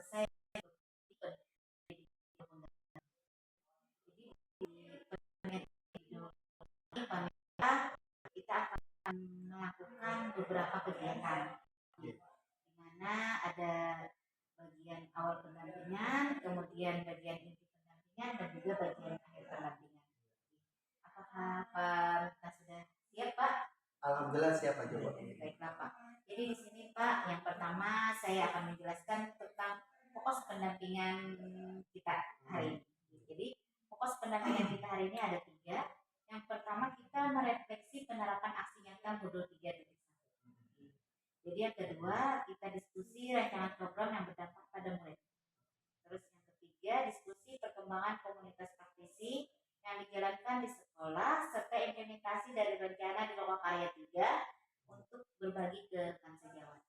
selesai di pendidikan. Jadi di pendidikan ini kita akan melakukan beberapa kegiatan di mana ada bagian awal pendampingan, kemudian bagian inti pendampingan, dan juga bagian akhir pendampingan. Apakah Pak Mita sudah siap, Pak? Alhamdulillah siap aja, Pak. Baiklah, Pak. Jadi di sini, Pak, yang pertama saya akan menjelaskan tentang fokus pendampingan kita hari ini. Jadi fokus pendampingan kita hari ini ada 3. Yang pertama, kita merefleksi penerapan aksi nyata modul 3.1. Jadi yang kedua, kita diskusi rancangan program yang berdampak pada murid. Terus yang ketiga, diskusi perkembangan komunitas praktisi yang dijalankan di sekolah serta implementasi dari rencana di Lokakarya 3 untuk berbagi ke bangsa Jawa.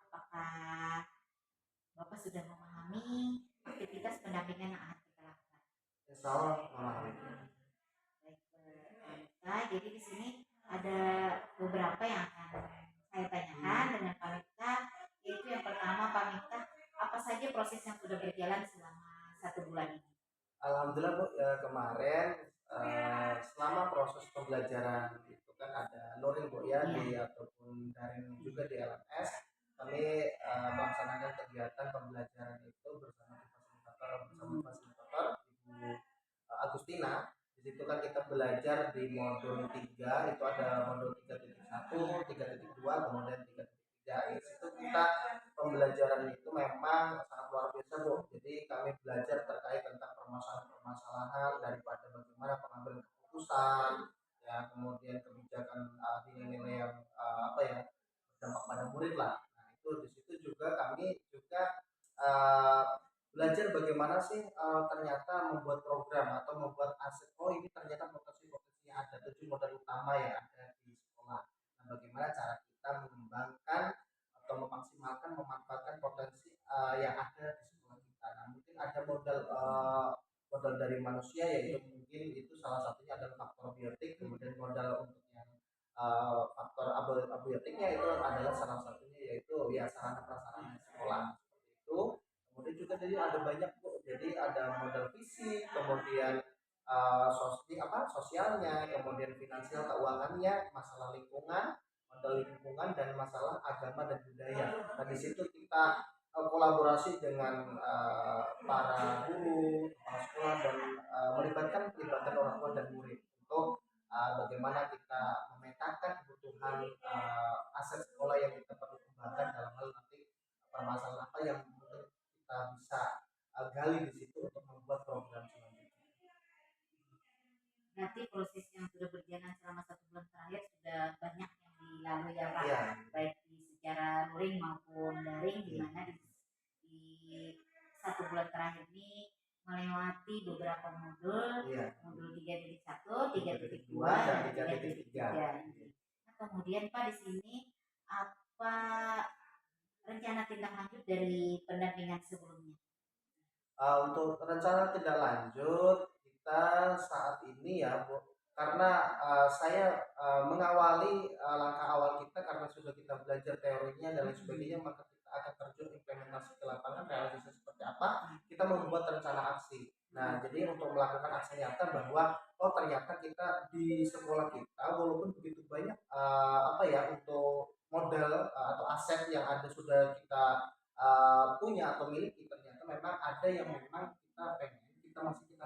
Apakah Bapak sudah memahami aktivitas pendampingan yang akan kita lakukan? Insya Allah memahami. Baik, Pak. Jadi di sini ada beberapa yang akan saya tanyakan dengan Pak Mita, yaitu yang pertama, Pak Mita, apa saja proses yang sudah berjalan selama 1 bulan ini? Alhamdulillah, Bu, kemarin selama proses pembelajaran itu kan ada luring, Bu, ya, di ataupun daring juga di LMS. Kami melaksanakan kegiatan pembelajaran itu bersama fasilitator Ibu Agustina. Di situ kan kita belajar di modul 3, itu ada modul 3.1, 3.2, kemudian 3.3. Di situ kita pembelajaran itu memang sangat luar biasa, Bu. Jadi kami belajar terkait tentang permasalahan-permasalahan daripada bagaimana pengambilan keputusan, ya, kemudian kebijakan nilai-nilai yang berdampak pada murid lah. Nah, itu di situ juga kami juga belajar bagaimana sih ternyata membuat program atau membuat aset. Oh, ini ternyata potensi-potensi yang ada, 7 modal utama yang ada di sekolah. Nah, bagaimana cara kita mengembangkan atau memaksimalkan, memanfaatkan potensi yang ada di sekolah kita. Nah, mungkin ada modal dari manusia, yaitu mungkin itu salah satunya adalah faktor biotik, kemudian modal untuk yang faktor abiotiknya itu adalah salah satunya yaitu ya sarana prasarana sekolah seperti itu. Kemudian juga jadi ada banyak, Bu. Jadi ada modal fisik, kemudian sosialnya, kemudian finansial keuangannya, masalah lingkungan, modal lingkungan, dan masalah agama dan budaya. Nah, di situ kita kolaborasi dengan para guru, kepala sekolah, dan melibatkan orang tua dan murid untuk bagaimana kita memetakan kebutuhan aset sekolah yang kita perlu kembangkan dalam hal nanti permasalahan apa yang mungkin kita bisa gali di situ untuk membuat program selanjutnya. Berarti proses yang sudah berjalan selama 1 bulan terakhir sudah banyak yang dilalui ya, Pak, ya. Baik di secara luring maupun daring, di mana di 1 bulan terakhir ini melewati beberapa modul, modul 3.1, 3.2, dan 3.3. Nah, kemudian Pak, di sini apa rencana tindak lanjut dari pendampingan sebelumnya? Untuk rencana tindak lanjut kita saat ini ya, Bu, karena saya mengawali langkah awal kita karena sudah kita belajar teorinya dan lain sebagainya, maka kita akan terjun implementasi ke lapangan, realisasi seperti apa, kita membuat rencana aksi. Nah, jadi untuk melakukan aksi nyata bahwa oh ternyata kita di sekolah kita walaupun begitu banyak untuk modal atau aset yang ada sudah kita punya atau miliki, ternyata memang ada yang memang kita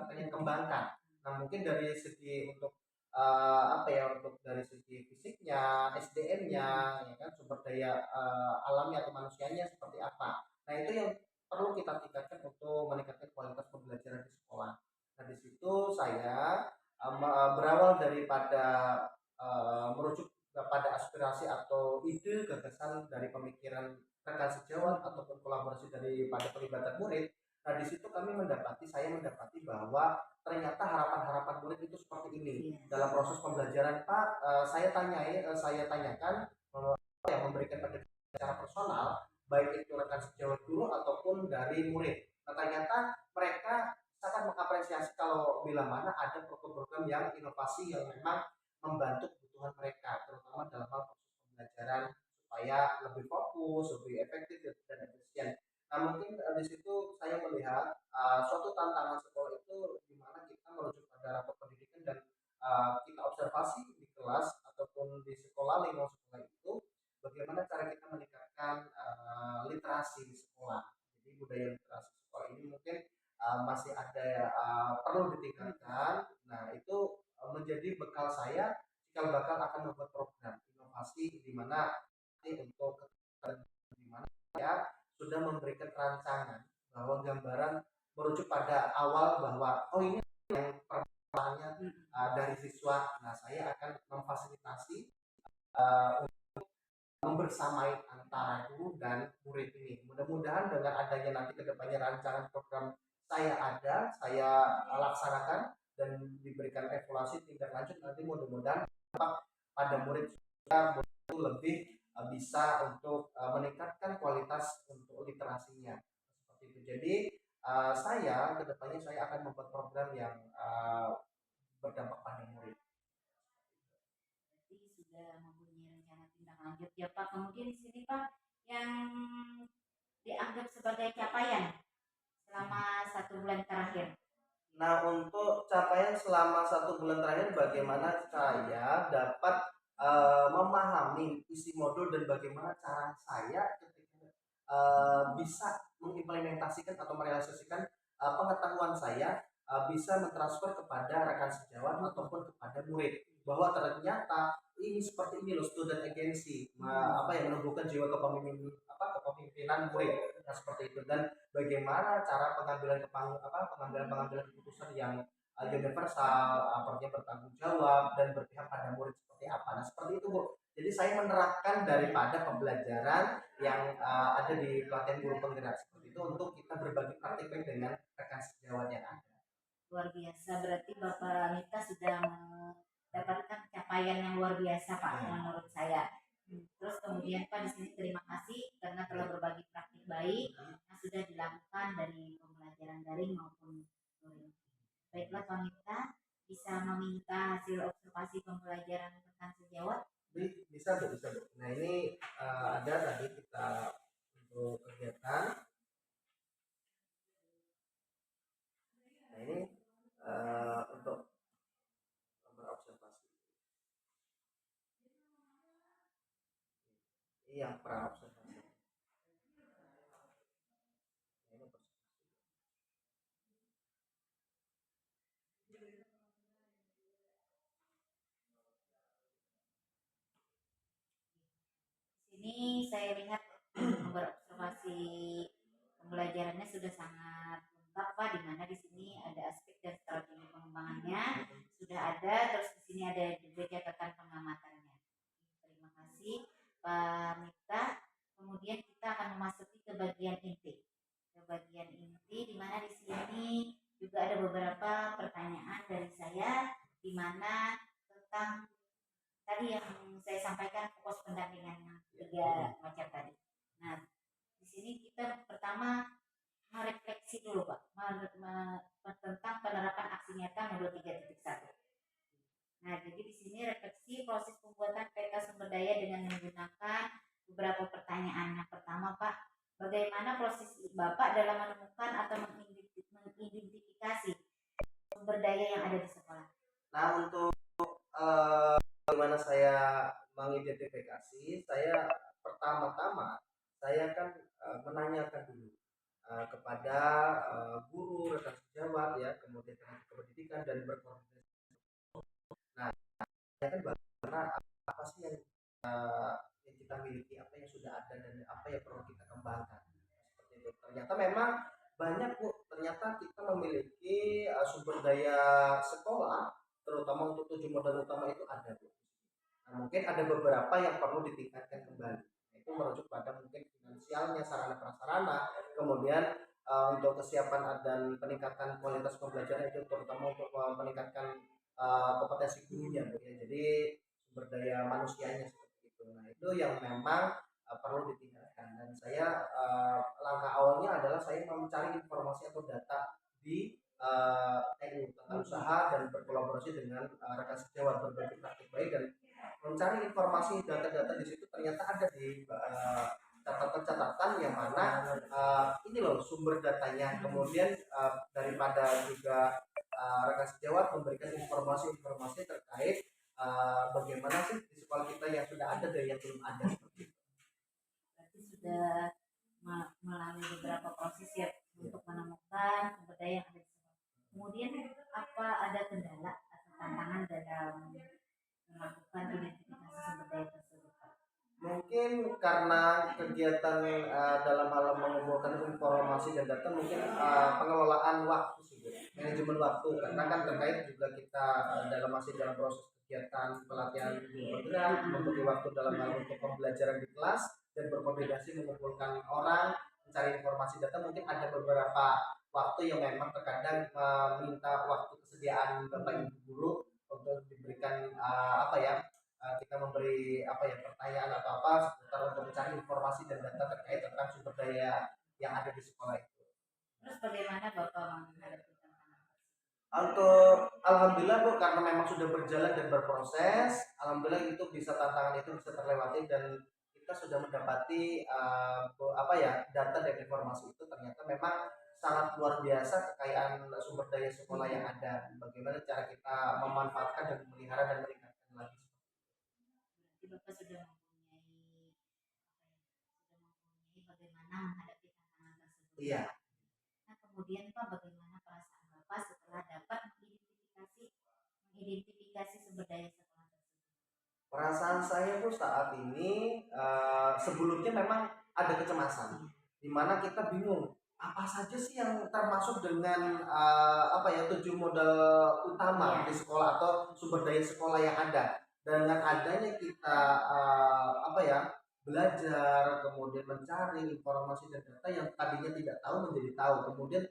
pengen kembangkan. Nah, mungkin dari segi untuk untuk dari segi fisiknya, SDM-nya, ya kan, sumber daya alamnya atau manusianya seperti apa. Nah, itu yang perlu kita tingkatkan untuk meningkatkan kualitas pembelajaran di sekolah. Nah, di situ saya berawal daripada merujuk kepada aspirasi atau ide gagasan dari pemikiran rekan sejawat ataupun kolaborasi daripada pelibatan murid. Nah, di situ saya mendapati bahwa ternyata harapan-harapan murid itu seperti ini. Dalam proses pembelajaran, Pak, saya tanyakan bahwa yang memberikan pendidikan secara personal, baik itu rekan sejawat guru ataupun dari murid. Nah, ternyata mereka sangat mengapresiasi kalau bila mana ada program-program yang inovasi yang memang membantu kebutuhan mereka, terutama dalam hal proses pembelajaran supaya lebih fokus, lebih efektif dan efisien. Nah, mungkin di situ saya melihat suatu tantangan sekolah itu di mana kita merujuk pada rapor pendidikan dan kita observasi di kelas ataupun di sekolah, lingkungan sekolah itu bagaimana cara kita meningkatkan literasi di sekolah. Jadi budaya literasi sekolah ini mungkin masih ada perlu ditingkatkan. Nah, itu menjadi bekal saya cikal bakal akan membuat program inovasi di mana untuk di mana saya sudah memberikan rancangan bahwa gambaran merujuk pada awal bahwa oh ini yang permasalahannya dari siswa. Nah, saya akan memfasilitasi membersamai antara guru dan murid ini. Mudah-mudahan dengan adanya nanti kedepannya rancangan program saya laksanakan dan diberikan evaluasi tindak lanjut, nanti mudah-mudahan pada murid itu lebih bisa untuk meningkatkan kualitas untuk literasinya seperti itu. Jadi saya kedepannya saya akan membuat program yang berdampak pada murid. Berarti sudah mempunyai rencana tindak lanjut ya Pak. Kemudian di sini Pak, yang dianggap sebagai capaian selama 1 bulan terakhir. Nah, untuk capaian selama 1 bulan terakhir, bagaimana saya dapat memahami isi modul dan bagaimana cara saya ketika bisa mengimplementasikan atau merealisasikan pengetahuan saya bisa mentransfer kepada rekan sejawat ataupun kepada murid bahwa ternyata ini seperti ini loh student agency apa yang menumbuhkan jiwa kepemimpinan murid, nah, seperti itu. Dan bagaimana cara pengambilan keputusan yang universal, artinya bertanggung jawab dan berpihak pada murid seperti apa. Nah, seperti itu Bu. Jadi saya menerapkan daripada pembelajaran yang ada di pelatihan guru penggerak seperti itu untuk kita berbagi praktik dengan rekan sejawat yang ada. Luar biasa, berarti Bapak Mita sudah mendapatkan capaian yang luar biasa Pak menurut saya. Terus kemudian Pak di sini terima kasih karena telah berbagi praktik baik yang sudah dilakukan dari pembelajaran daring maupun luring. Baiklah Pak Mita, bisa meminta hasil observasi pembelajaran rekan sejawat? Bisa Bu, bisa Bu. Nah, ini ada tadi kita untuk kegiatan. Nah, ini untuk berobservasi. Ini yang pra observasi. Nah, ini Sini saya lihat berobservasi pembelajarannya sudah sangat lengkap Pak, di mana di sini ada aspek dan strategi pengembangannya sudah ada, terus di sini ada juga catatan pengamatannya. Terima kasih Pak Mita. Kemudian kita akan memasuki ke bagian inti. Ke bagian inti di mana di sini juga ada beberapa pertanyaan dari saya di mana tentang tadi yang saya sampaikan pos pendampingan yang 3 macam tadi. Nah, di sini kita pertama merefleksi dulu Pak tentang penerapan aksi nyata modul 3.1. Nah, jadi di sini refleksi proses pembuatan peta sumber daya dengan menggunakan beberapa pertanyaan. Yang pertama Pak, bagaimana proses Bapak dalam menemukan atau mengidentifikasi sumber daya yang ada di sekolah? Nah, untuk bagaimana saya mengidentifikasi, saya pertama-tama saya kan menanyakan dulu kepada guru, rekan sejawat ya, kemudian tenaga kependidikan dan berkoordinasi. Nah, saya kan bagaimana apa sih yang kita miliki, apa yang sudah ada dan apa yang perlu kita kembangkan. Seperti itu. Ternyata memang banyak Bu, ternyata kita memiliki sumber daya sekolah terutama untuk 7 modal utama itu ada Bu. Nah, mungkin ada beberapa yang perlu ditingkatkan kembali. Itu merujuk pada mungkin finansialnya, sarana prasarana, kemudian untuk kesiapan dan peningkatan kualitas pembelajaran itu terutama untuk meningkatkan kompetensi gurunya Bu ya. Jadi sumber daya manusianya seperti itu. Nah, itu yang memang perlu ditingkatkan dan saya langkah awalnya adalah saya mencari informasi atau data di TU tata usaha dan berkolaborasi dengan rekan sejawat berbagi praktik baik dan mencari informasi data-data di situ ternyata ada di catatan-catatan yang mana ini sumber datanya, kemudian daripada juga rekan sejawat memberikan informasi-informasi terkait bagaimana sih di sekolah kita yang sudah ada dan yang belum ada seperti itu. Berarti sudah melalui beberapa proses ya untuk menemukan sumber daya yang ada di sekolah. Kemudian apa ada kendala atau tantangan dalam melakukan identifikasi sumber daya tersebut, Pak? Mungkin karena kegiatan dalam hal mengumpulkan informasi dan data, mungkin pengelolaan waktu sih, Bu. Manajemen waktu, karena kan terkait juga kita masih dalam proses kegiatan pelatihan bergerak, memberi waktu dalam hal untuk pembelajaran di kelas dan berkoordinasi mengumpulkan orang, mencari informasi data. Mungkin ada beberapa waktu yang memang terkadang meminta waktu kesediaan Bapak Ibu guru untuk diberikan kita memberi pertanyaan atau apa seputar untuk mencari informasi dan data terkait tentang sumber daya yang ada di sekolah itu. Terus bagaimana Bapak menghadapi tantangan tersebut? Untuk alhamdulillah Bu, karena memang sudah berjalan dan berproses, alhamdulillah itu tantangan itu bisa terlewati dan kita sudah mendapati data dan informasi itu ternyata memang sangat luar biasa kekayaan sumber daya sekolah yang ada. Bagaimana cara kita memanfaatkan dan memelihara dan meningkatkan lagi. Berarti Bapak sudah mempunyai bagaimana menghadapi tantangan tersebut. Iya. Nah, kemudian Pak, bagaimana perasaan Bapak setelah dapat mengidentifikasi sumber daya sekolah tersebut? Perasaan saya tuh saat ini sebelumnya memang ada kecemasan, dimana kita bingung apa saja sih yang termasuk dengan 7 modal utama di sekolah atau sumber daya sekolah yang ada. Dengan adanya kita belajar, kemudian mencari informasi dan data yang tadinya tidak tahu menjadi tahu, kemudian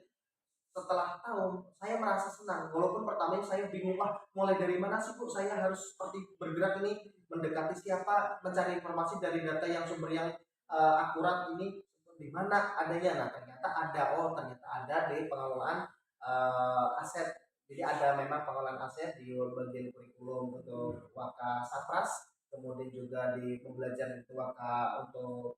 setelah tahu saya merasa senang, walaupun pertamanya saya bingung, mulai dari mana sih Bu saya harus seperti bergerak ini, mendekati siapa, mencari informasi dari data yang sumber yang akurat ini di mana adanya. Nah ternyata ada di pengelolaan aset. Jadi ada memang pengelolaan aset di bagian kurikulum untuk Waka Sapras, kemudian juga di pembelajaran itu Waka untuk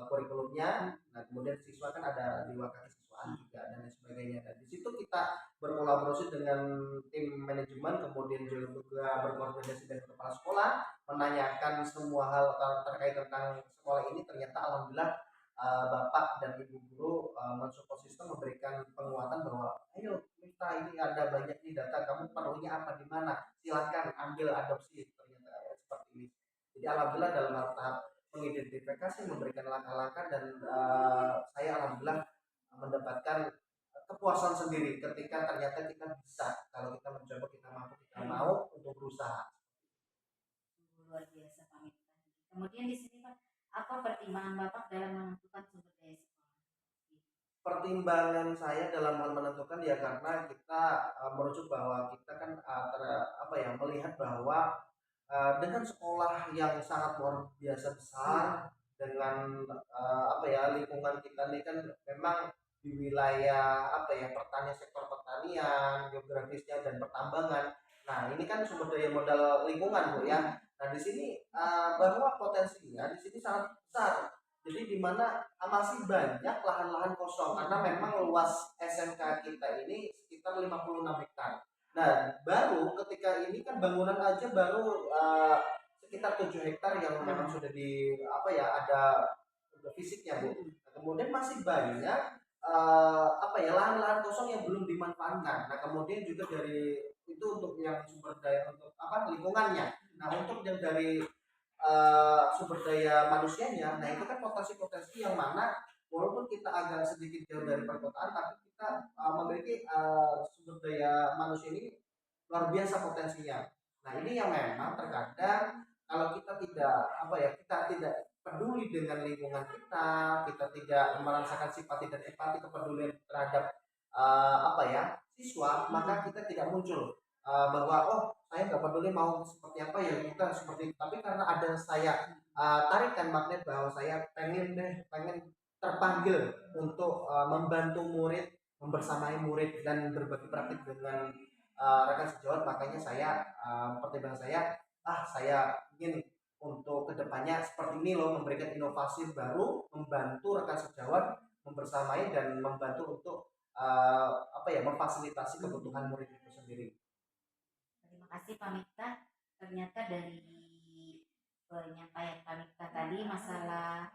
kurikulumnya. Nah kemudian siswa kan ada di Waka kesiswaan juga dan lain sebagainya. Dan di situ kita berkolaborasi dengan tim manajemen, kemudian juga berkoordinasi dengan kepala sekolah, menanyakan semua hal terkait tentang sekolah ini. Ternyata alhamdulillah Bapak dan Ibu guru mensupport sistem, memberikan penguatan bahwa ayo kita ini ada banyak nih data, kamu perlunya apa di mana, silakan ambil adopsi. Ternyata seperti ini. Jadi alhamdulillah dalam tahap mengidentifikasi, memberikan langkah-langkah, dan saya alhamdulillah mendapatkan kepuasan sendiri ketika ternyata kita bisa, kalau kita mencoba, kita mampu, kita mau untuk berusaha. Luar biasa Pak. Kemudian di sini Pak, apa pertimbangan Bapak dalam menentukan sumber daya sekolah? Pertimbangan saya dalam hal menentukan ya karena kita merujuk bahwa kita kan melihat bahwa dengan sekolah yang sangat luar biasa besar, dengan lingkungan kita ini kan memang di wilayah pertanian, sektor pertanian, geografisnya dan pertambangan. Nah ini kan sumber daya modal lingkungan Bu ya. Nah di sini bahwa potensinya di sini sangat besar. Jadi di mana masih banyak lahan-lahan kosong karena memang luas SMK kita ini sekitar 56 hektar. Nah, baru ketika ini kan bangunan aja baru sekitar 7 hektar yang memang sudah ada fisiknya Bu. Nah, kemudian masih banyak lahan-lahan kosong yang belum dimanfaatkan. Nah, kemudian juga dari itu untuk yang sumber daya untuk lingkungannya. Nah, untuk yang dari sumber daya manusianya, nah itu kan potensi-potensi yang mana walaupun kita agak sedikit jauh dari perkotaan, tapi kita memiliki sumber daya manusia ini luar biasa potensinya. Nah ini yang memang terkadang kalau kita tidak peduli dengan lingkungan kita tidak merasakan simpati dan empati, kepedulian terhadap siswa, maka kita tidak muncul bahwa saya nggak peduli mau seperti apa ya kita seperti itu. Tapi karena ada saya tarikan magnet bahwa saya pengen terpanggil untuk membantu murid, membersamai murid dan berbagi praktik dengan rekan sejawat, makanya saya pertimbangan saya ingin untuk kedepannya seperti ini loh, memberikan inovasi baru, membantu rekan sejawat membersamai dan membantu untuk apa ya, memfasilitasi kebutuhan murid itu sendiri. Terima kasih Pak Miftah. Ternyata dari penyampaian Pak Miftah tadi masalah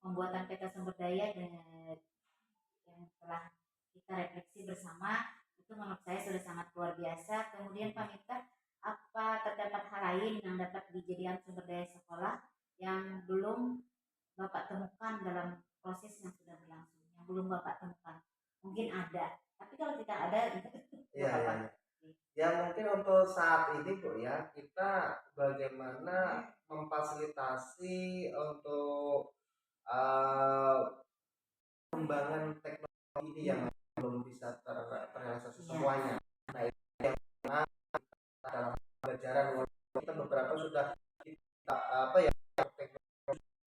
pembuatan peta sumber daya dan yang telah kita refleksi bersama itu menurut saya sudah sangat luar biasa. Kemudian Pak Miftah, apa terdapat hal lain yang dapat dijadikan sumber daya sekolah yang belum Bapak temukan dalam proses yang sudah berlangsung, yang belum Bapak temukan? Mungkin ada, tapi kalau tidak ada, Iya, apa? iya. Ya mungkin untuk saat ini Bu ya, kita bagaimana memfasilitasi untuk pengembangan teknologi ini yang belum bisa terrealisasi semuanya. Nah itu yang dalam pelajaran kita beberapa sudah kita apa ya,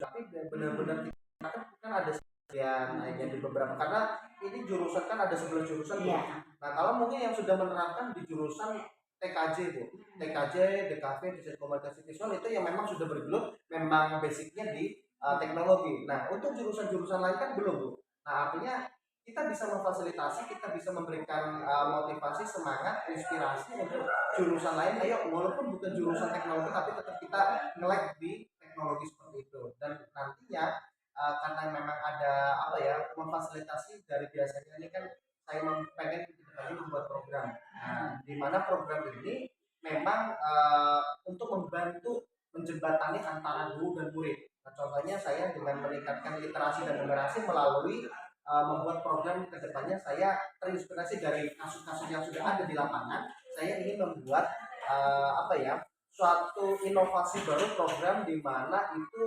tapi benar-benar kita kan ada sebagian aja di beberapa, karena ini jurusan kan ada 11 jurusan Bu. Nah kalau mungkin yang sudah menerapkan di jurusan TKJ Bu, TKJ, DKV, Desain Komunikasi Visual itu yang memang sudah bergelut, memang basicnya di teknologi. Nah untuk jurusan-jurusan lain kan belum Bu. Nah artinya kita bisa memfasilitasi, kita bisa memberikan motivasi, semangat, inspirasi untuk jurusan lain. Ayo walaupun bukan jurusan teknologi tapi tetap kita nge-like di teknologi seperti itu. Dan nantinya karena memang ada apa ya, memfasilitasi dari biasanya ini kan saya pengen kedepannya membuat program. Nah, di mana program ini memang untuk membantu menjembatani antara guru dan murid. Nah, contohnya saya dengan meningkatkan literasi dan numerasi melalui membuat program kedepannya, saya terinspirasi dari kasus-kasus yang sudah ada di lapangan. Saya ingin membuat apa ya, suatu inovasi baru, program di mana itu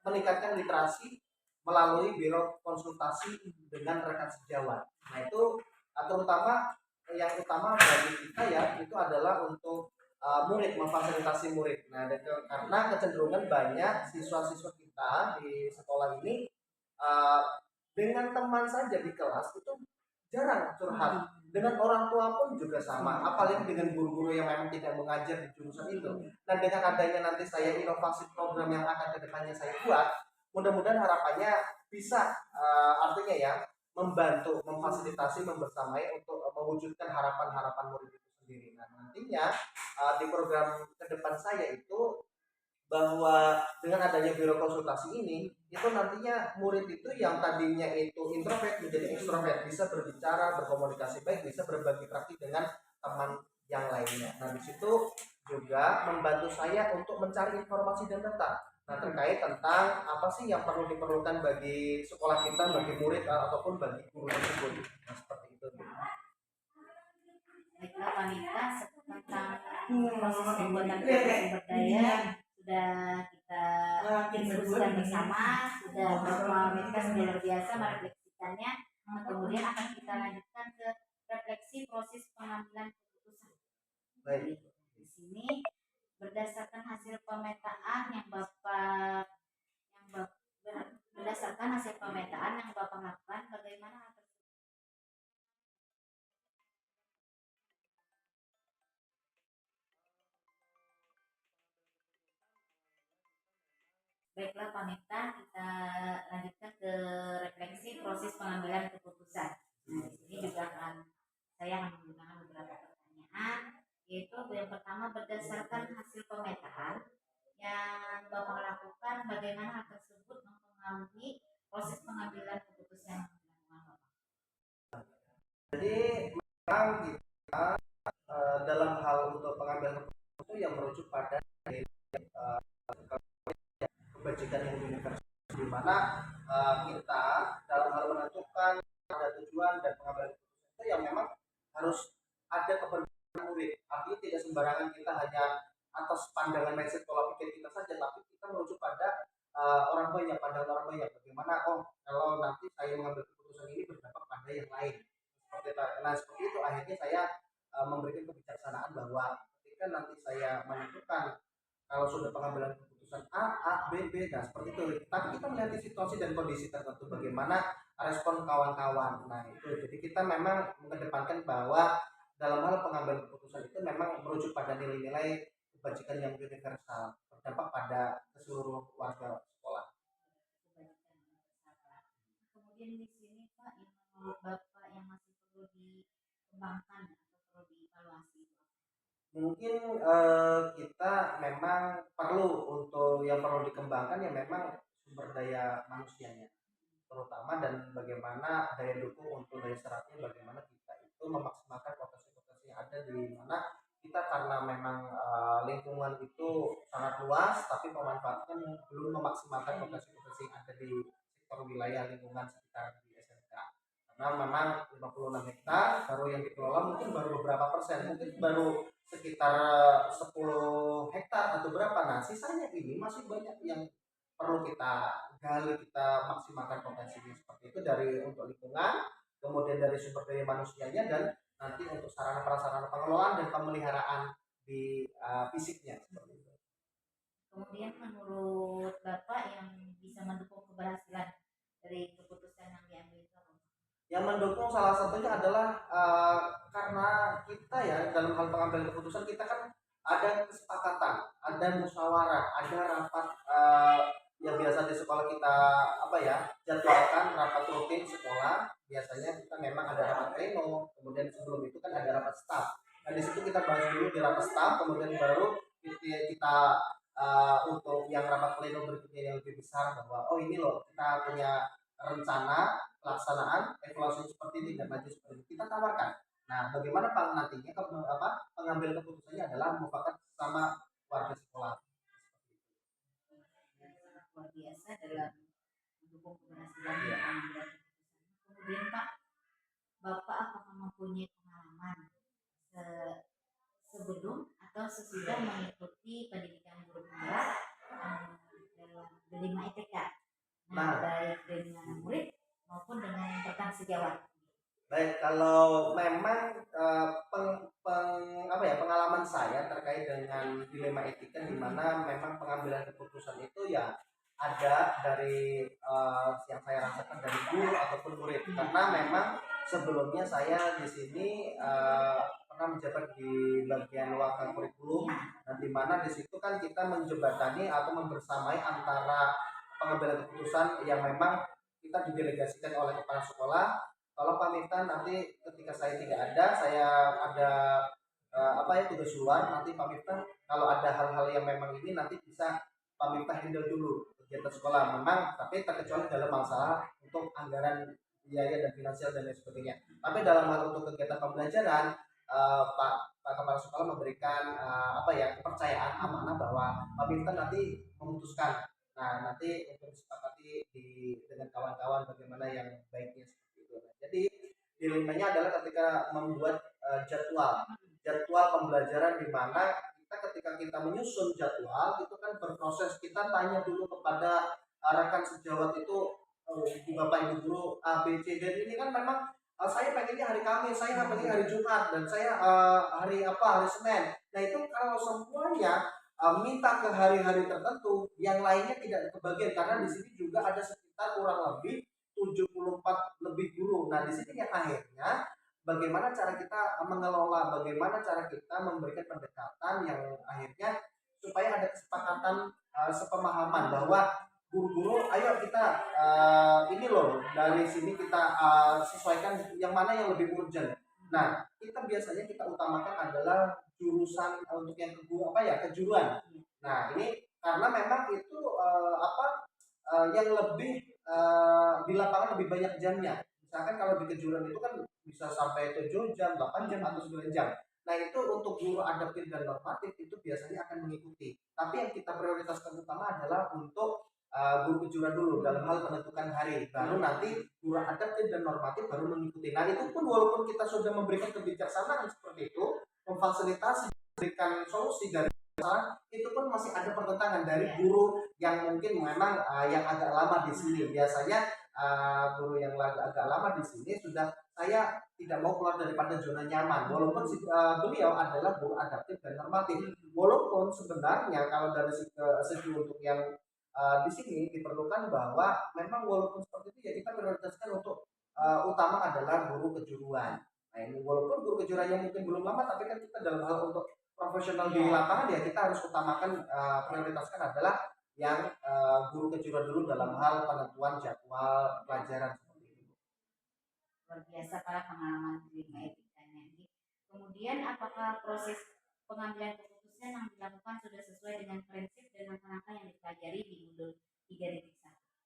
meningkatkan literasi melalui biro konsultasi dengan rekan sejawat. Nah itu terutama yang utama bagi kita ya itu adalah untuk murid, memfasilitasi murid. Nah karena kecenderungan banyak siswa-siswa kita di sekolah ini uh, dengan teman saja di kelas itu jarang curhat, dengan orang tua pun juga sama, apalagi dengan guru-guru yang memang tidak mengajar di jurusan itu. Dan dengan adanya nanti saya inovasi program yang akan kedepannya saya buat, mudah-mudahan harapannya bisa artinya ya membantu, memfasilitasi, membersamai untuk mewujudkan harapan-harapan murid itu sendiri. Nah nantinya di program kedepan saya itu, bahwa dengan adanya biro konsultasi ini itu nantinya murid itu yang tadinya itu introvert menjadi ekstrovert, bisa berbicara, berkomunikasi baik, bisa berbagi praktik dengan teman yang lainnya. Nah di situ juga membantu saya untuk mencari informasi dan data, nah terkait tentang apa sih yang perlu diperlukan bagi sekolah kita, bagi murid ataupun bagi guru tersebut. Nah seperti itu. Baiklah wanita, tentang proses pembuatan sumber daya sudah kita diskusikan bersama, sudah wanita sudah luar biasa merefleksikannya. Nah, kemudian akan kita lanjutkan ke refleksi proses pengambilan keputusan. Baik. Di sini berdasarkan hasil pemetaan yang berdasarkan hasil pemetaan yang Bapak lakukan, bagaimana Baiklah Pak Miftah, kita lanjutkan ke refleksi proses pengambilan keputusan. Nah, di sini juga saya akan menggunakan beberapa pertanyaan, yaitu yang pertama, berdasarkan hasil pemetaan yang Bapak lakukan, bagaimana hal tersebut mempengaruhi proses pengambilan keputusan yang dilakukan Bapak? Jadi memang kita dalam hal untuk pengambilan keputusan itu yang merujuk pada kebajikan yang universal, di mana kita dalam hal menentukan ada tujuan dan pengambilan keputusan itu yang memang harus ada keberpihakan murid. Artinya tidak sembarangan kita hanya atas pandangan mindset pola pikir kita saja, tapi kita merujuk pada orang banyak, pandangan orang banyak. Bagaimana kalau nanti saya mengambil keputusan ini berdampak pada yang lain. Seperti itu akhirnya saya memberikan kebijaksanaan bahwa ketika nanti saya menentukan, kalau sudah pengambilan keputusan A, B, B, nah seperti itu. Tapi kita melihat situasi dan kondisi tertentu, bagaimana respon kawan-kawan. Nah itu, jadi kita memang mengedepankan bahwa dalam hal pengambilan keputusan itu memang merujuk pada nilai-nilai kebajikan yang universal, berdampak pada seluruh warga sekolah. mungkin di sini Pak yang menurut Bapak yang masih perlu dikembangkan atau perlu dievaluasi? Mungkin kita memang perlu untuk yang perlu dikembangkan ya memang sumber daya manusianya terutama dan bagaimana daya dukung untuk daya serapnya bagaimana kita itu memaksimalkan potensi-potensi yang ada di mana kita karena memang lingkungan itu sangat luas tapi pemanfaatan belum memaksimalkan potensi-potensi yang ada di sektor wilayah lingkungan sekitar di SMK karena memang 56 hektar baru yang dikelola mungkin baru beberapa persen mungkin baru sekitar 10 hektar atau berapa nah sisanya ini masih banyak yang perlu kita gali kita maksimalkan potensinya seperti itu dari untuk lingkungan kemudian dari sumber daya manusianya dan nanti untuk sarana prasarana pengelolaan dan pemeliharaan di fisiknya seperti itu. Kemudian menurut Bapak yang bisa mendukung keberhasilan dari keputusan yang diambil itu apa? Yang mendukung salah satunya adalah karena kita ya dalam hal pengambilan keputusan kita kan ada kesepakatan, ada musyawarah, ada rapat yang biasa di sekolah kita apa ya jadwalkan rapat rutin sekolah. Biasanya kita memang ada rapat pleno, kemudian sebelum itu kan ada rapat staff. Nah di situ kita bahas dulu di rapat staff, kemudian baru kita untuk yang rapat pleno berikutnya yang lebih besar bahwa oh ini loh kita punya rencana pelaksanaan evaluasi seperti ini dan maju seperti ini kita tawarkan. Nah, bagaimana Pak nantinya pengambil keputusannya adalah mufakat sama warga sekolah. Sangat luar biasa dalam mendukung keberhasilan Iya. pengambilan keputusan. Kemudian Pak, Bapak apakah mempunyai pengalaman sebelum atau sesudah mengikuti pendidikan guru penggerak dalam Delima ITK? Nah, baik dengan murid maupun dengan rekan sejawat. Baik, kalau memang pengalaman saya terkait dengan dilema etika di mana memang pengambilan keputusan itu ya ada dari yang saya rasakan dari guru ataupun murid karena memang sebelumnya saya di sini pernah menjabat di bagian wakil kurikulum dan di mana di situ kan kita menjembatani atau membersamai antara pengambilan keputusan yang memang kita didelegasikan oleh kepala sekolah kalau pamitan nanti ketika saya tidak ada saya ada tugas luar nanti pamitan kalau ada hal-hal yang memang ini nanti bisa pamitan handle dulu kegiatan sekolah memang tapi terkecuali dalam masalah untuk anggaran biaya dan finansial dan lain sebagainya tapi dalam hal untuk kegiatan pembelajaran Pak Kepala Sekolah memberikan kepercayaan amanah bahwa pamitan nanti memutuskan nah nanti untuk disepakati dengan kawan-kawan bagaimana yang baiknya seperti itu. Nah, jadi dilemanya adalah ketika membuat jadwal pembelajaran di mana kita ketika kita menyusun jadwal itu kan berproses kita tanya dulu kepada rekan sejawat itu Bapak Ibu guru A B C dan ini kan memang saya pengennya hari Kamis, saya pengennya hari Jumat dan saya hari Senin. Nah itu kalau semuanya minta ke hari-hari tertentu, yang lainnya tidak kebagian karena di sini juga ada sekitar kurang lebih 74 lebih guru. Nah, di sini yang akhirnya bagaimana cara kita mengelola, bagaimana cara kita memberikan pendekatan yang akhirnya supaya ada kesepakatan sepemahaman bahwa guru-guru ayo kita ini loh dari sini kita sesuaikan yang mana yang lebih urgent. Nah, kita biasanya kita utamakan adalah jurusan untuk yang kejuruan. Nah, ini karena memang itu yang lebih di lapangan lebih banyak jamnya. Misalkan kalau di kejuruan itu kan bisa sampai 7 jam, 8 jam atau 9 jam. Nah, itu untuk guru adaptif dan normatif itu biasanya akan mengikuti. Tapi yang kita prioritaskan utama adalah untuk guru kejuruan dulu dalam hal menentukan hari. Baru nanti guru adaptif dan normatif baru mengikuti. Nah, itu pun walaupun kita sudah memberikan kebijaksanaan seperti itu, memfasilitasi, memberikan solusi dari itu pun masih ada pertentangan dari guru yang mungkin memang yang agak lama di sini. Biasanya guru yang agak lama di sini sudah saya tidak mau keluar daripada zona nyaman. Walaupun beliau adalah guru adaptif dan normatif. Walaupun sebenarnya kalau dari segi untuk yang di sini diperlukan bahwa memang walaupun seperti itu ya kita prioritaskan untuk utama adalah guru kejuruan. Nah ini walaupun guru kejuruannya mungkin belum lama tapi kan kita dalam hal untuk profesional di lapangan ya kita harus utamakan prioritaskan adalah yang guru kejuruan dulu dalam hal penentuan jadwal pelajaran seperti itu. luar biasa para pengalaman terima etikanya ini. Kemudian apakah proses pengambilan keputusan yang dilakukan sudah sesuai dengan prinsip dan langkah-langkah yang dipelajari di modul 3.1?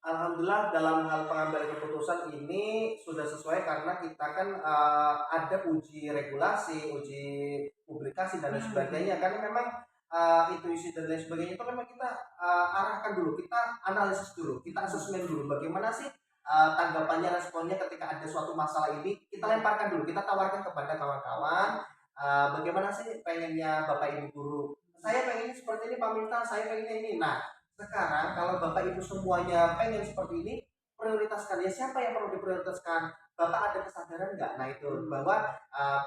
Alhamdulillah dalam hal pengambilan keputusan ini sudah sesuai karena kita kan ada uji regulasi, uji publikasi dan lain sebagainya. Karena memang itu isi dan lain sebagainya itu memang kita arahkan dulu, kita analisis dulu, kita asesmen dulu bagaimana sih tanggapannya, responnya ketika ada suatu masalah ini, kita lemparkan dulu, kita tawarkan kepada kawan-kawan bagaimana sih pengennya Bapak Ibu guru. Saya pengen seperti ini Pak Minta, saya pengennya ini. Nah, sekarang kalau Bapak Ibu semuanya pengen seperti ini, prioritaskan ya, siapa yang perlu diprioritaskan? Bapak ada kesadaran nggak? Nah itu bahwa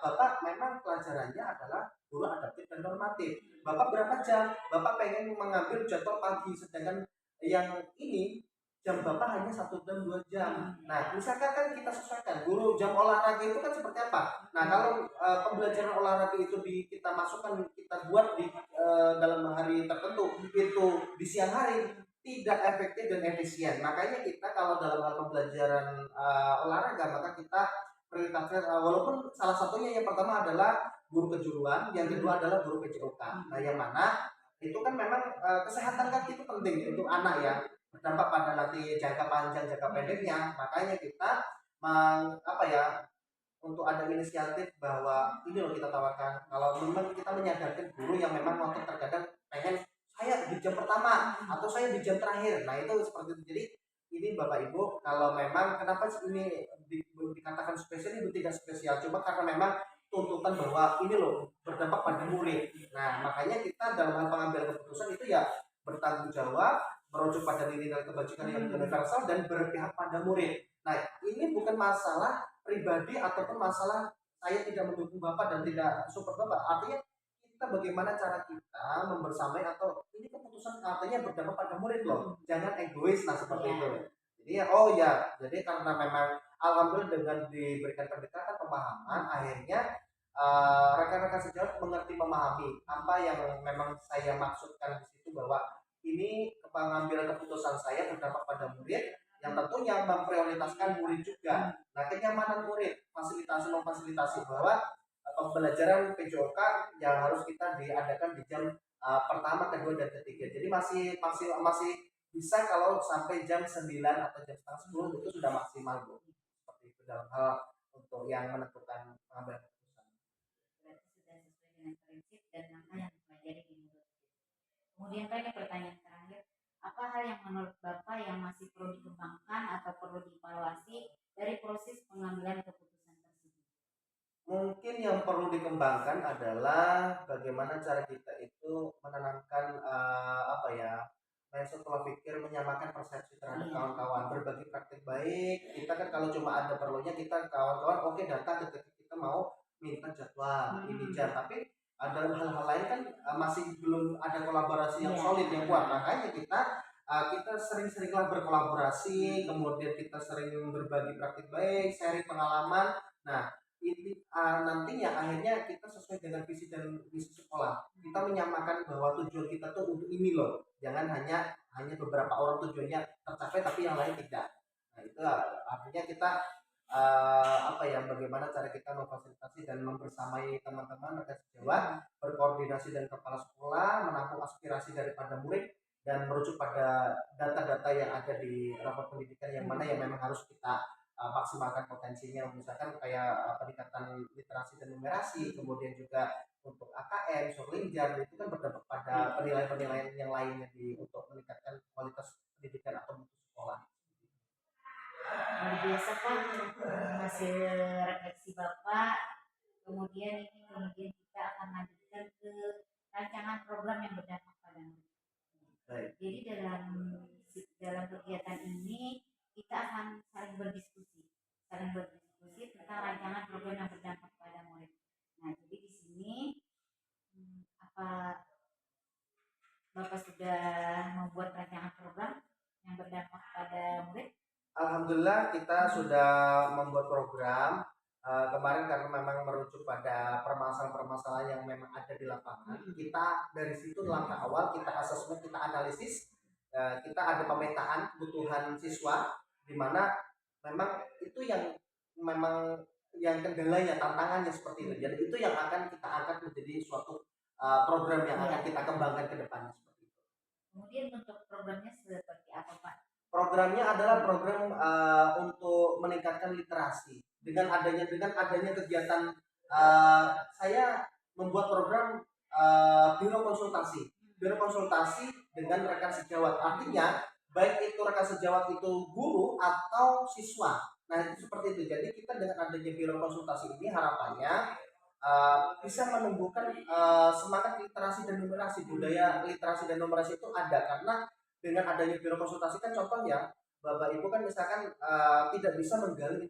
Bapak memang pelajarannya adalah guru adaptif dan normatif. Bapak berapa jam? Bapak pengen mengambil jadwal pagi, sedangkan yang ini jam Bapak hanya 1 jam 2 jam. Nah misalkan kan kita sesuaikan guru jam olahraga itu kan seperti apa. Nah kalau pembelajaran olahraga itu kita masukkan, kita buat di dalam hari tertentu itu di siang hari, tidak efektif dan efisien. Makanya kita kalau dalam hal pembelajaran olahraga maka kita prioritaskan walaupun salah satunya yang pertama adalah guru kejuruan, yang kedua adalah guru PJOK. Nah yang mana itu kan memang kesehatan kaki itu penting untuk anak ya, berdampak pada nanti jangka panjang jangka pendeknya. Makanya kita apa ya, untuk ada inisiatif bahwa ini loh kita tawarkan. Kalau memang kita menyadarkan guru yang memang ngotot terkadang pengen saya di jam pertama atau saya di jam terakhir. Nah itu seperti itu. Jadi ini Bapak Ibu, kalau memang kenapa ini dikatakan spesial, itu tidak spesial, cuma karena memang tuntutan bahwa ini loh berdampak pada murid. Nah makanya kita dalam hal pengambilan keputusan itu ya bertanggung jawab, merujuk pada nilai kebajikan yang universal dan berpihak pada murid. Nah ini bukan masalah pribadi ataupun masalah saya tidak mendukung Bapak dan tidak support Bapak. Artinya kita bagaimana cara kita membersamai, atau ini keputusan artinya berdampak pada murid loh. Jangan egois lah seperti itu. Jadi ya oh ya, jadi karena memang alhamdulillah dengan diberikan pendekatan pemahaman akhirnya rekan-rekan sejawat mengerti, memahami apa yang memang saya maksudkan di situ, bahwa ini pengambilan keputusan saya berdampak pada murid yang tentunya memprioritaskan murid juga. Nah, kenyamanan murid, memfasilitasi bahwa pembelajaran PJOK yang harus kita diadakan di jam pertama, kedua, dan ketiga. Jadi masih bisa kalau sampai jam 9 atau jam setengah 10 itu sudah maksimal Bu. Seperti itu dalam hal untuk yang menentukan pengambilan keputusan. Berarti sudah sesuai dengan prinsip dan langkah yang dipelajari di modul. Kemudian Pak, ini pertanyaan terakhir, apa hal yang menurut Bapak yang masih perlu dikembangkan atau perlu dievaluasi dari proses pengambilan keputusan tersebut? Mungkin yang perlu dikembangkan adalah bagaimana cara kita itu menanamkan apa ya, mindset pola pikir, menyamakan persepsi terhadap kawan-kawan, berbagi praktik baik. Kita kan kalau cuma ada perlunya kita kawan-kawan oke datang ketika kita mau minta jadwal ini jam, tapi dalam hal-hal lain kan masih belum ada kolaborasi yang solid yang kuat. Makanya kita sering-seringlah berkolaborasi, kemudian kita sering berbagi praktik baik, sharing pengalaman. Nah ini nantinya akhirnya kita sesuai dengan visi dan misi sekolah. Kita menyamakan bahwa tujuan kita tuh untuk ini loh. Jangan hanya beberapa orang tujuannya tercapai tapi yang lain tidak. Nah itu artinya kita apa ya, bagaimana cara kita memfasilitasi dan membersamai teman-teman rekan sejawat, berkoordinasi dengan kepala sekolah, menampung aspirasi daripada murid dan merujuk pada data-data yang ada di rapor pendidikan yang mana yang memang harus kita maksimalkan potensinya. Misalkan kayak peningkatan literasi dan numerasi, kemudian juga untuk AKM, Surlinjar, itu kan berdampak pada penilaian-penilaian yang lainnya untuk meningkatkan kualitas pendidikan atau mutu sekolah. Luar biasa Pak, hasil refleksi Bapak. Kemudian kita akan lanjutkan ke rancangan program yang berdampak pada murid. Jadi dalam kegiatan ini kita akan saling berdiskusi tentang rancangan program yang berdampak pada murid. Nah, jadi di sini apa Bapak sudah membuat rancangan program yang berdampak pada murid? Alhamdulillah kita sudah membuat program kemarin karena memang merujuk pada permasalahan-permasalahan yang memang ada di lapangan. Kita dari situ langkah awal kita asesmen, kita analisis, kita ada pemetaan kebutuhan siswa di mana memang itu yang memang yang kendalanya, tantangannya seperti itu. Jadi itu yang akan kita angkat menjadi suatu program yang akan Iya. kita kembangkan ke depannya seperti itu. Kemudian untuk programnya seperti apa Pak? Programnya adalah program untuk meningkatkan literasi. Dengan adanya kegiatan saya membuat program biro konsultasi. Biro konsultasi dengan rekan sejawat. Artinya baik itu rekan sejawat itu guru atau siswa. Nah, itu seperti itu. Jadi kita dengan adanya biro konsultasi ini harapannya bisa menumbuhkan semangat literasi dan numerasi. Budaya literasi dan numerasi itu ada karena dengan adanya biro konsultasi kan contohnya Bapak Ibu kan misalkan tidak bisa menggali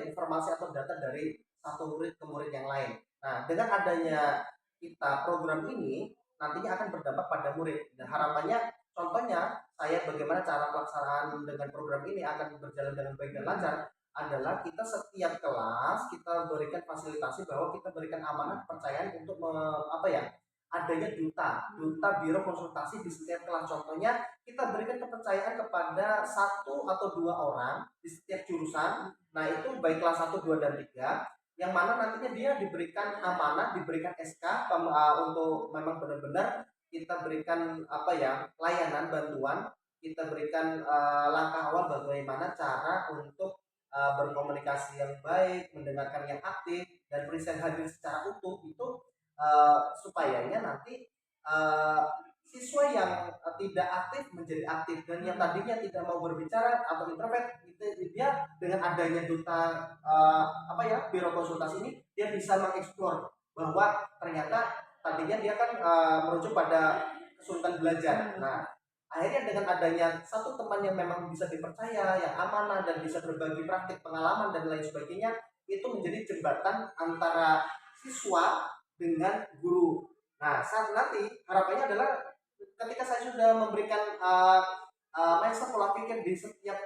informasi atau data dari satu murid ke murid yang lain. Nah, dengan adanya kita program ini nantinya akan berdampak pada murid. Dan harapannya contohnya saya bagaimana cara pelaksanaan dengan program ini akan berjalan dengan baik dan lancar adalah kita setiap kelas kita berikan fasilitasi bahwa kita berikan amanah kepercayaan untuk adanya duta biro konsultasi di setiap kelas. Contohnya kita berikan kepercayaan kepada satu atau dua orang di setiap jurusan. Nah, itu baik kelas 1, 2, dan 3 yang mana nantinya dia diberikan amanah, diberikan SK untuk memang benar-benar kita berikan layanan bantuan, kita berikan langkah awal bagaimana cara untuk berkomunikasi yang baik, mendengarkan yang aktif, dan present hadir secara utuh itu supayanya nanti uh, siswa yang tidak aktif menjadi aktif dan yang tadinya tidak mau berbicara atau introvert itu dia dengan adanya duta biro konsultasi ini dia bisa mengeksplor bahwa ternyata tadinya dia kan merujuk pada kesulitan belajar. Nah, akhirnya dengan adanya satu teman yang memang bisa dipercaya, yang amanah dan bisa berbagi praktik pengalaman dan lain sebagainya, itu menjadi jembatan antara siswa dengan guru. Nah, saat nanti harapannya adalah ketika saya sudah memberikan mindset pola pikir di setiap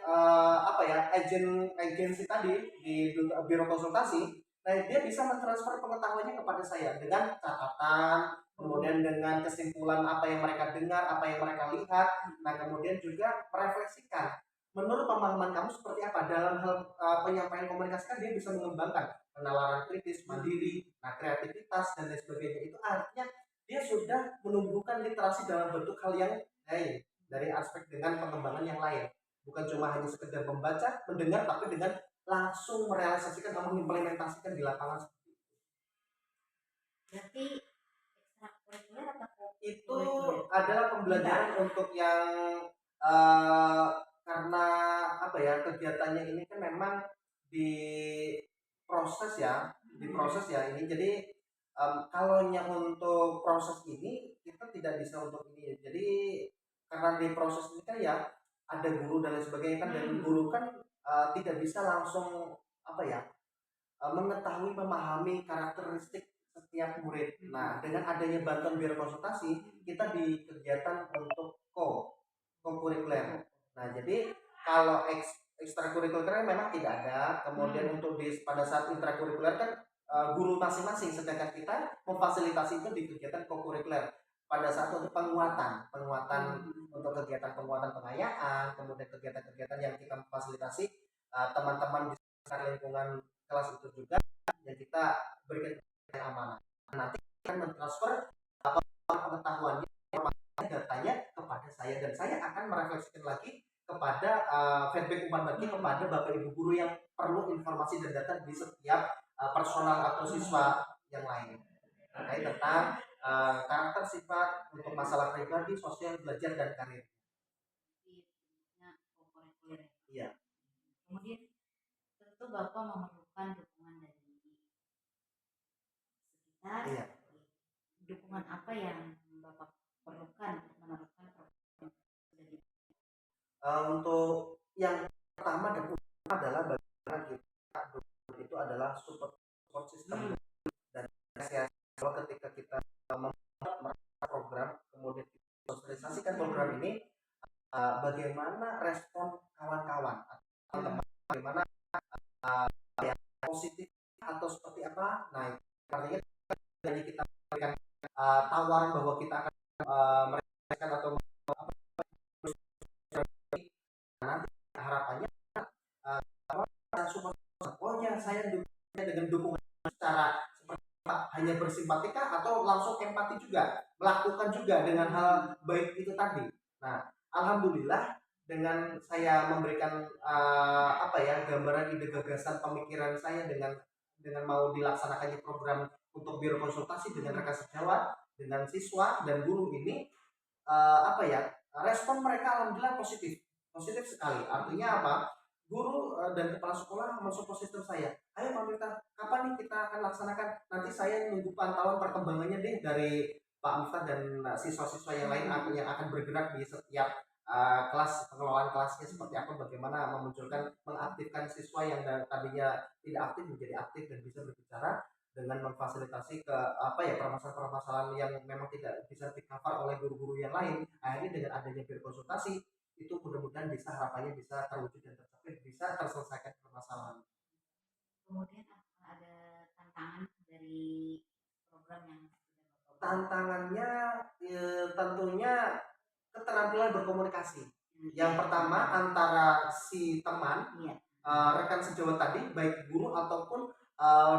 agensi tadi di biro konsultasi, nah dia bisa mentransfer pengetahuannya kepada saya dengan catatan, kemudian dengan kesimpulan apa yang mereka dengar, apa yang mereka lihat. Nah, kemudian juga merefleksikan menurut pemahaman kamu seperti apa dalam hal penyampaian komunikasi kan dia bisa mengembangkan penalaran kritis, mandiri, nah kreativitas dan lain sebagainya. Itu artinya dia sudah menumbuhkan literasi dalam bentuk hal yang lain dari aspek dengan pengembangan yang lain. Bukan cuma hanya sekedar membaca, mendengar, tapi dengan langsung merealisasikan atau mengimplementasikan di lapangan. Berarti ekstrakurikuler atau Itu adalah pembelajaran untuk yang karena kegiatannya ini kan memang di proses ya ini. Jadi kalau untuk proses ini kita tidak bisa untuk ini. Jadi karena di proses ini kan ya ada guru dan lain sebagainya kan, dan guru kan tidak bisa langsung mengetahui, memahami karakteristik setiap murid. Nah, dengan adanya bantuan biro konsultasi, kita di kegiatan untuk co-kurikuler. Nah, jadi kalau ekstrakurikuler memang tidak ada. Kemudian untuk pada saat intrakurikuler kan guru masing-masing, sedangkan kita memfasilitasi itu di kegiatan co-kurikuler pada saat untuk penguatan untuk kegiatan penguatan pengayaan, kemudian kegiatan-kegiatan yang kita fasilitasi teman-teman di sekitar lingkungan kelas itu juga yang kita berikan yang amanah. Nanti akan mentransfer pengetahuannya, datanya kepada saya, dan saya akan merefleksikan lagi kepada feedback umpan bagi kepada bapak ibu guru yang perlu informasi dan data di setiap personal atau siswa yang lain terkait tentang karakter sifat untuk masalah pribadi, sosial, belajar dan karir. Iya. Kemudian tentu Bapak memerlukan dukungan dari sekitar. Iya. Dukungan apa yang Bapak perlukan untuk meneruskan program ini? Untuk yang pertama dan utama adalah bagaimana kita itu adalah support system dan kalau ketika kita membuat program kemudian sosialisasikan program ini bagaimana respon kawan-kawan atau teman, bagaimana yang positif atau seperti apa. Nah, artinya kita berikan tawaran bahwa kita akan merespon atau nanti harapannya support oh ya saya dengan dukungan secara seperti apa, hanya bersimpatika atau langsung empati juga, melakukan juga dengan hal baik itu tadi. Nah, alhamdulillah dengan saya memberikan apa ya, gambaran ide gagasan pemikiran saya dengan mau dilaksanakannya program untuk biro konsultasi dengan rekan sejawat, dengan siswa dan guru ini, apa ya, respon mereka alhamdulillah positif, positif sekali. Artinya apa, guru dan kepala sekolah mensupport sistem saya, ayo Pak Miftah, kapan nih kita akan laksanakan, nanti saya nunggu pantauan perkembangannya deh dari Pak Miftah dan siswa-siswa yang lain yang akan bergerak di setiap kelas, pengelolaan kelasnya seperti apa, bagaimana memunculkan, mengaktifkan siswa yang tadinya tidak aktif menjadi aktif dan bisa berbicara, dengan memfasilitasi ke apa ya, permasalahan-permasalahan yang memang tidak bisa di-cover oleh guru-guru yang lain. Akhirnya dengan adanya peer konsultasi itu mudah-mudahan bisa, harapannya bisa terwujud dan tercapai, bisa terselesaikan permasalahan. Kemudian apakah ada tantangan dari program yang sudah Bapak buat? Tantangannya tentunya keterampilan berkomunikasi. Yang Iya, pertama antara si teman, iya. rekan sejawat tadi, baik guru ataupun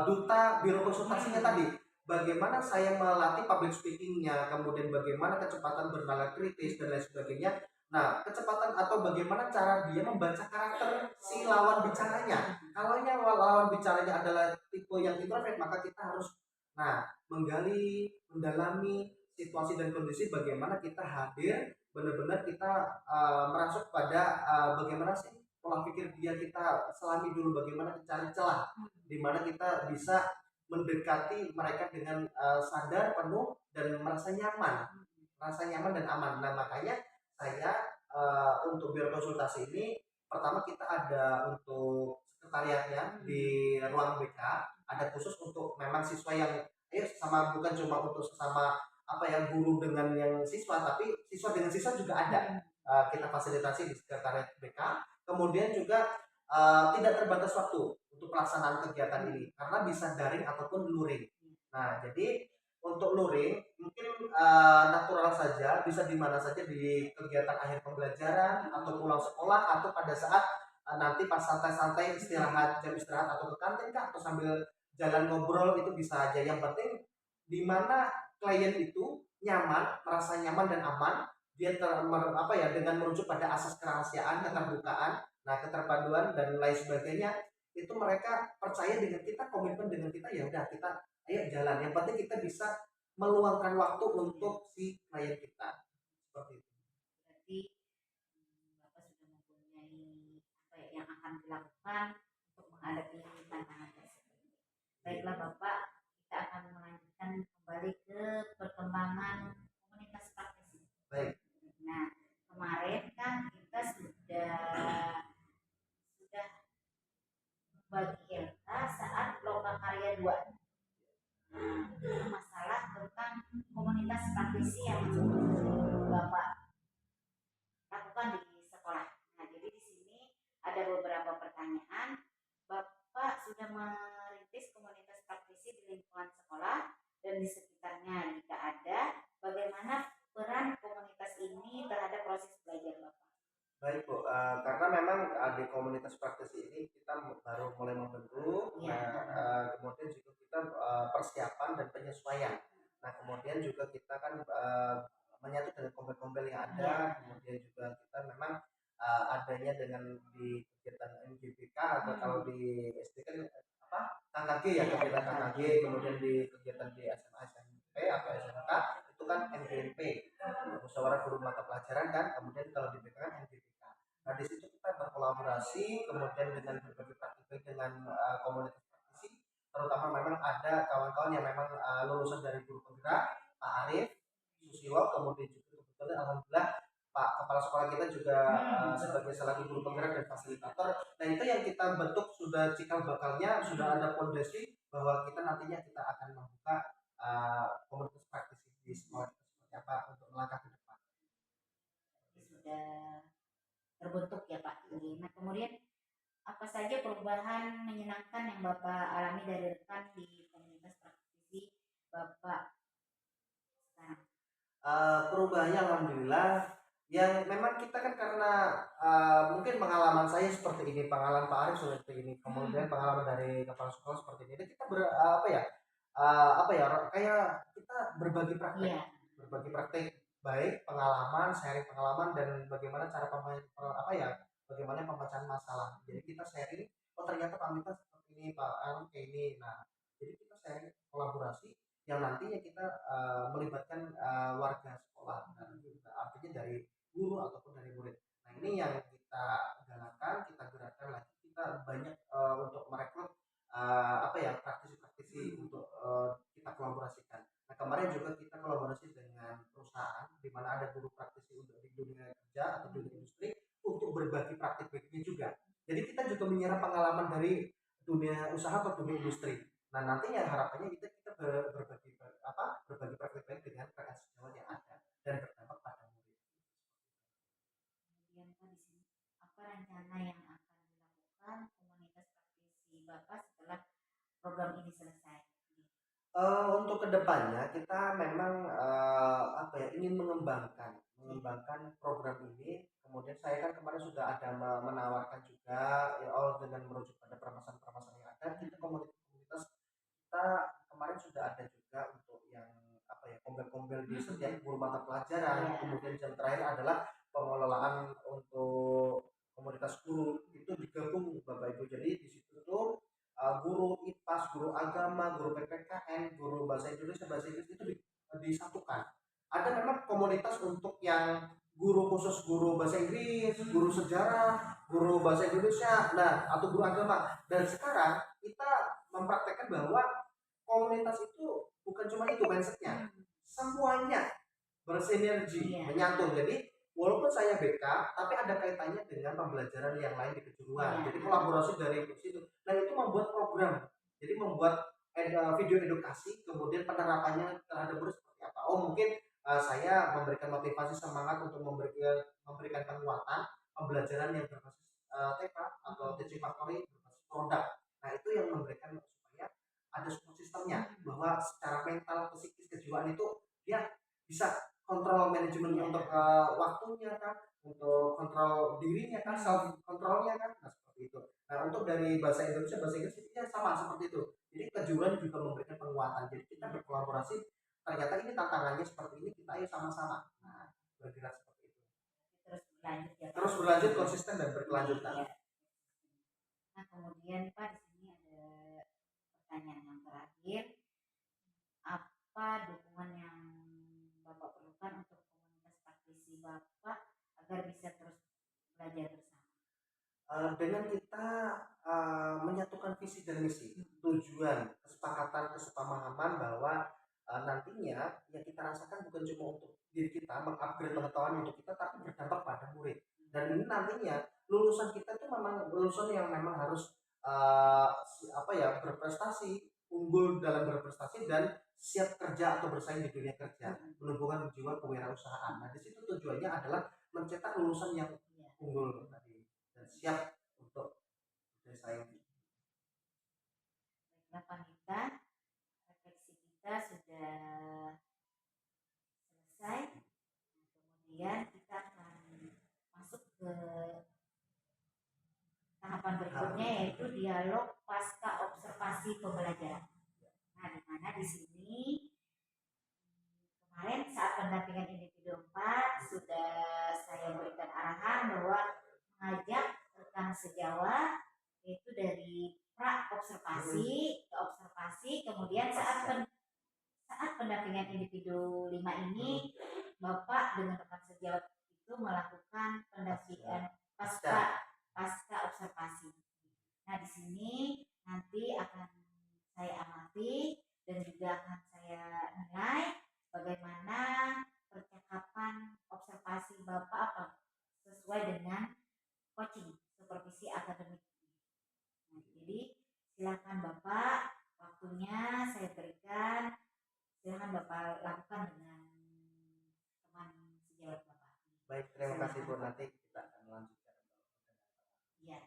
duta biro konsultasinya tadi. Bagaimana saya melatih public speakingnya, kemudian bagaimana kecepatan bernalar kritis dan lain sebagainya. Nah, kecepatan atau bagaimana cara dia membaca karakter si lawan bicaranya. Kalau lawan bicaranya adalah tipe yang introvert, maka kita harus, nah, menggali, mendalami situasi dan kondisi, bagaimana kita hadir, benar-benar kita merasuk pada bagaimana sih pola pikir dia, kita selami dulu, bagaimana mencari celah di mana kita bisa mendekati mereka dengan sadar penuh dan merasa nyaman dan aman. Nah, makanya saya untuk biro konsultasi ini, pertama kita ada untuk sekretariatnya di ruang BK, ada khusus untuk memang siswa yang sama, bukan cuma untuk sesama apa ya, guru dengan yang siswa, tapi siswa dengan siswa juga ada. Kita fasilitasi di sekretariat BK. Kemudian juga tidak terbatas waktu untuk pelaksanaan kegiatan ini karena bisa daring ataupun luring. Nah, jadi untuk luring mungkin natural saja, bisa di mana saja, di kegiatan akhir pembelajaran atau pulang sekolah atau pada saat nanti pas santai-santai istirahat, jam istirahat atau ke kantin kah, atau sambil jalan ngobrol, itu bisa aja. Yang penting di mana klien itu nyaman, merasa nyaman dan aman, dia apa ya, dengan merujuk pada asas kerahasiaan, keterbukaan, nah keterpaduan dan lain sebagainya, itu mereka percaya dengan kita, komitmen dengan kita, ya udah kita ayo jalan. Yang penting kita bisa meluangkan waktu untuk si klien kita, seperti itu. Berarti Bapak sudah mempunyai apa ya yang akan dilakukan untuk menghadapi tantangan tersebut. Baiklah Bapak, kita akan melanjutkan kembali ke perkembangan komunitas praktisi. Baik. Nah, kemarin kan kita sudah bagi LK saat Lokakarya 2. Nah, itu masalah tentang komunitas praktisi yang Bapak lakukan di sekolah. Nah, jadi di sini ada beberapa pertanyaan. Bapak sudah merintis komunitas praktisi di lingkungan sekolah dan di sekitarnya. Jika ada, bagaimana peran komunitas ini terhadap proses belajar Bapak? Baik Bu, karena memang di komunitas praktisi ini kita baru mulai membentuk. Iya. Kemudian juga kita persiapan dan penyesuaian. Nah, kemudian juga kita kan menyatu dengan kompel-kompel yang ada. Iya. Kemudian juga kita memang adanya dengan di kegiatan MGPK, atau kalau di SD kan apa, KKG ya, Iya, kegiatan KKG, KKG. kemudian di kegiatan di SMA, SMP atau SMK itu kan MGMP, musyawarah guru mata pelajaran kan, kemudian kalau di BK kan MGPK. Nah, di situ kita berkolaborasi kemudian dengan berbagai praktik dengan komunitas praktisi, terutama memang ada kawan-kawan yang memang lulusan dari guru penggerak, Pak Arif Susilo, kemudian juga kebetulan alhamdulillah Pak Kepala Sekolah kita juga sebagai salah satu guru penggerak dan fasilitator. Nah, itu yang kita bentuk, sudah cikal bakalnya, sudah ada fondasi bahwa kita nantinya kita akan membuka komunitas praktisi di sekolah kita seperti apa untuk melangkah ke depan. Jadi sudah terbentuk ya Pak. Nah, kemudian apa saja perubahan menyenangkan yang Bapak alami dari rekan di komunitas praktisi Bapak sekarang? Perubahannya alhamdulillah yang memang kita kan karena mungkin pengalaman saya seperti ini, pengalaman Pak Arif seperti ini, kemudian pengalaman dari kepala sekolah seperti ini. Jadi kita apa ya, apa ya, kayak kita berbagi praktek, Iya. berbagi praktek baik, pengalaman, sharing pengalaman dan bagaimana cara apa ya, bagaimana pemecahan masalah. Jadi kita sharing, oh ternyata Pak Mita seperti ini, Pak Arif kayak ini. Nah, jadi kita sharing kolaborasi yang nantinya kita melibatkan warga sekolah, dan artinya dari guru ataupun dari murid. Nah ini yang kita galakan, kita gerakkan lagi, kita banyak untuk merekrut apa ya, praktisi-praktisi untuk kita kolaborasikan. Nah kemarin juga kita kolaborasi dengan perusahaan di mana ada guru praktisi untuk di dunia kerja atau dunia industri untuk berbagi praktik baiknya juga. Jadi kita juga menyerap pengalaman dari dunia usaha atau dunia industri. Nah nantinya harapannya kita berbagi apa, berbagi praktik baik dengan rekan sejawat yang ada dan berdampak pada murid. Kemudian Pak, di sini apa rencana yang akan dilakukan komunitas praktisi Bapak setelah program ini selesai? Untuk kedepannya kita memang apa ya, ingin mengembangkan program ini. Kemudian saya kan kemarin sudah ada menawarkan juga ya, oh dengan merujuk pada permasalahan-permasalahan yang ada, kita komunitas kita kemarin sudah ada juga untuk yang apa ya, kombel-kombel di setiap guru mata pelajaran. Kemudian yang terakhir adalah pengelolaan untuk komunitas guru itu digabung Bapak Ibu. Jadi di situ tuh guru IPAS, guru agama, guru PPKN, guru bahasa Inggris itu disatukan. Ada memang komunitas untuk yang guru khusus, guru bahasa Inggris, guru sejarah, guru bahasa Indonesia, nah atau guru agama. Dan sekarang kita mempraktekkan bahwa komunitas itu bukan cuma itu mindsetnya, semuanya bersinergi, menyatu. Jadi walaupun saya BK, tapi ada kaitannya dengan pembelajaran yang lain di kejuruan. Jadi kolaborasi dari situ. Dan itu membuat program. Jadi membuat video edukasi, kemudian penerapannya terhadap murid seperti apa. Oh mungkin saya memberikan motivasi semangat untuk memberikan penguatan pembelajaran yang berbasis TK atau teaching factory berbasis produk. Nah itu yang memberikan supaya ada support sistemnya, bahwa secara mental, psikis, kejiwaan itu dia bisa kontrol manajemennya untuk waktunya kan, untuk kontrol dirinya kan, self kontrolnya kan, nah seperti itu. Nah untuk dari bahasa Indonesia, bahasa Inggris itu ya sama seperti itu. Jadi kejuruan juga memberikan penguatan. Jadi kita berkolaborasi. Ternyata ini tantangannya seperti ini, kita ayo sama-sama. Nah bergerak seperti itu. Terus berlanjut ya. Terus berlanjut, konsisten dan berkelanjutan. Iya. Nah kemudian Pak, di sini ada pertanyaan yang terakhir, apa dukungan yang Bapak perlukan untuk komunitas praktisi Bapak agar bisa terus belajar bersama? Dengan kita menyatukan visi dan misi, tujuan, kesepakatan, kesepamahaman bahwa nantinya yang kita rasakan bukan cuma untuk diri kita, mengupgrade pengetahuan untuk kita, tapi berdampak pada murid. Dan ini nantinya lulusan kita tuh memang lulusan yang memang harus apa ya, berprestasi, unggul dalam berprestasi dan siap kerja atau bersaing di dunia kerja, menumbuhkan jiwa kewirausahaan. Nah, di situ tujuannya adalah mencetak lulusan yang unggul tadi dan siap untuk bersaing. Baiklah Pak Mita, refleksi kita sudah selesai. Kemudian kita akan masuk ke tahapan berikutnya, yaitu dialog pasca observasi pembelajaran. Nah, di mana di sini kemarin saat pendampingan individu 4 sudah saya berikan arahan bahwa mengajak rekan sejawat itu dari pra observasi ke observasi, kemudian saat pendampingan individu 5 ini Bapak dengan rekan sejawat itu melakukan pendampingan pasca observasi. Nah di sini nanti akan saya amati dan juga akan saya nilai bagaimana percakapan observasi Bapak apa sesuai dengan coaching supervisi akademik. Nah, jadi silakan Bapak, waktunya saya berikan, silakan Bapak lakukan dengan teman sejawat Bapak. Baik, terima kasih Bu. Nanti kita akan lanjutkan. Iya.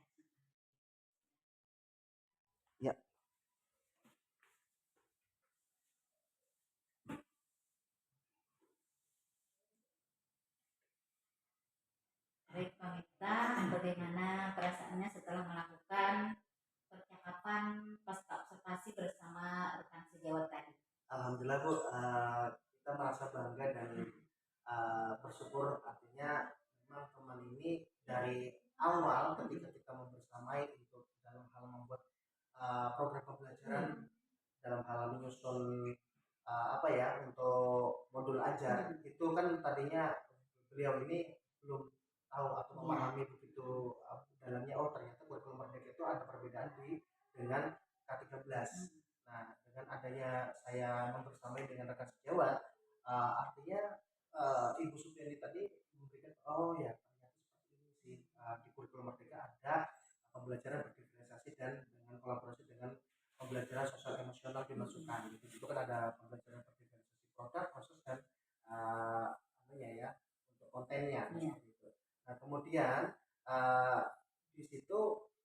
Ya. pasca observasi bersama rekan sejawat tadi? Alhamdulillah Bu, kita merasa bangga dan bersyukur, artinya memang teman ini dari awal ketika kita membersamai untuk dalam hal membuat program pembelajaran, dalam hal menyusun apa ya untuk modul ajar itu kan tadinya beliau ini belum tahu atau Iya. memahami begitu dalamnya, oh ternyata kurikulum merdeka itu ada perbedaan dengan K13. Nah, dengan adanya saya membersamai dengan rekan sejawat, artinya Ibu Supiani tadi memberikan, oh ya ternyata seperti ini sih, di kurikulum merdeka ada pembelajaran berdiferensiasi dan dengan kolaborasi dengan pembelajaran sosial emosional dimasukkan. Gitu. Itu kan ada pembelajaran berdiferensiasi produk, proses dan apanya ya untuk kontennya seperti itu. Nah kemudian uh, di situ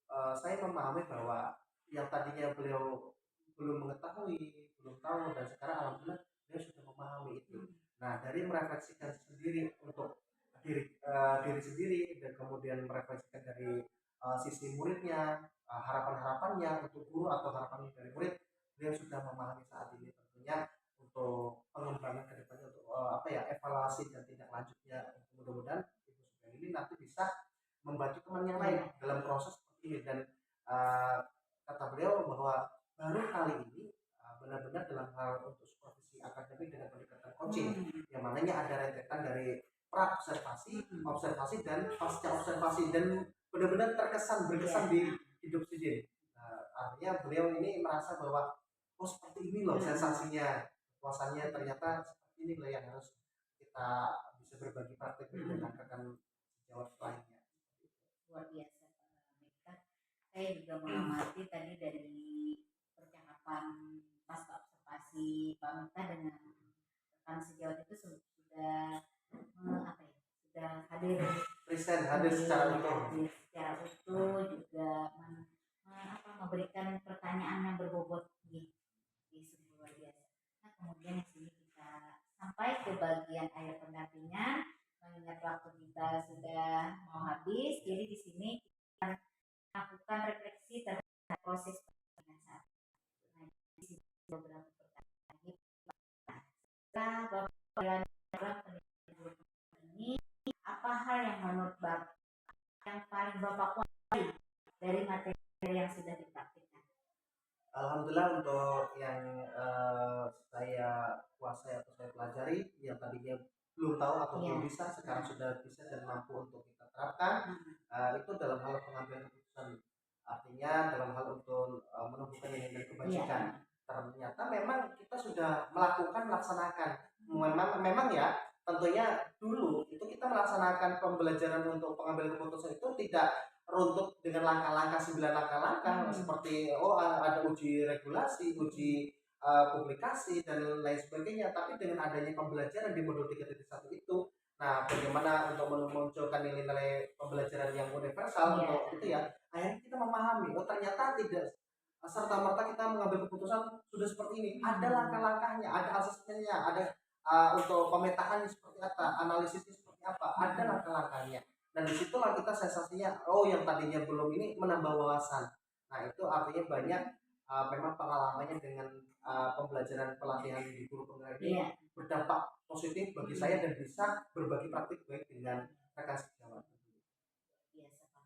saya memahami bahwa yang tadinya beliau belum mengetahui, belum tahu, dan sekarang alhamdulillah beliau sudah memahami itu. Nah dari merefleksikan sendiri untuk diri sendiri dan kemudian merefleksikan dari sisi muridnya, harapan-harapannya untuk guru atau harapan dari murid, beliau sudah memahami saat ini tentunya untuk pengembangan ke depannya untuk apa ya evaluasi dan tindak lanjutnya. Mudah-mudahan Ibu Sugeng ini nanti bisa membantu teman yang lain dalam proses seperti ini, dan kata beliau bahwa baru kali ini benar-benar dalam hal untuk supervisi akademik dengan pendekatan coaching, yang mananya ada rentetan dari pra observasi, observasi dan pasca observasi, dan benar-benar berkesan di hidup sendiri. Artinya beliau ini merasa bahwa oh seperti ini loh sensasinya, puasanya ternyata seperti ini loh yang harus kita bisa berbagi praktek dengan rekan sejawat lainnya. Luar biasa Pak Mekta. Saya juga mengamati tadi dari percakapan pasca observasi Pak Mekta dengan rekan sejawat itu sudah apa ya, sudah hadir secara utuh, juga memberikan pertanyaan yang berbobot di luar biasa. Nah kemudian di sini kita sampai ke bagian akhir pendampingan, mengingat waktu kita sudah mau habis, jadi di sini kita lakukan refleksi terhadap proses pendampingan saat ini. Nah, di sini beberapa pertanyaan setelah Bapak dalam pendidikan ini, apa hal yang menurut Bapak yang paling Bapak kuasai dari materi yang sudah dipraktikkan? Alhamdulillah untuk yang saya kuasai atau saya pelajari, yang tadinya belum tahu atau belum bisa, sekarang sudah bisa dan mampu untuk kita terapkan, itu dalam hal pengambilan keputusan, artinya dalam hal untuk menumbuhkan nilai dan kebajikan. Ternyata memang kita sudah melaksanakan, memang ya tentunya dulu itu kita melaksanakan pembelajaran untuk pengambilan keputusan itu tidak runtuh dengan langkah-langkah 9 langkah-langkah seperti ada uji regulasi, uji publikasi dan lain sebagainya, tapi dengan adanya pembelajaran di modul 3.1 itu, nah bagaimana untuk memunculkan nilai-nilai pembelajaran yang universal untuk itu ya, akhirnya kita memahami oh ternyata tidak serta merta kita mengambil keputusan sudah seperti ini, ada langkah-langkahnya, ada asesmennya, ada untuk pemetaan seperti apa, analisisnya seperti apa, ada langkah-langkahnya. Dan disitulah kita sensasinya, oh yang tadinya belum ini menambah wawasan. Nah itu artinya banyak memang pengalamannya dengan pembelajaran pelatihan di guru penggerak ini berdampak positif bagi saya dan bisa berbagi praktik baik dengan rekan sejawat. Biasa Pak.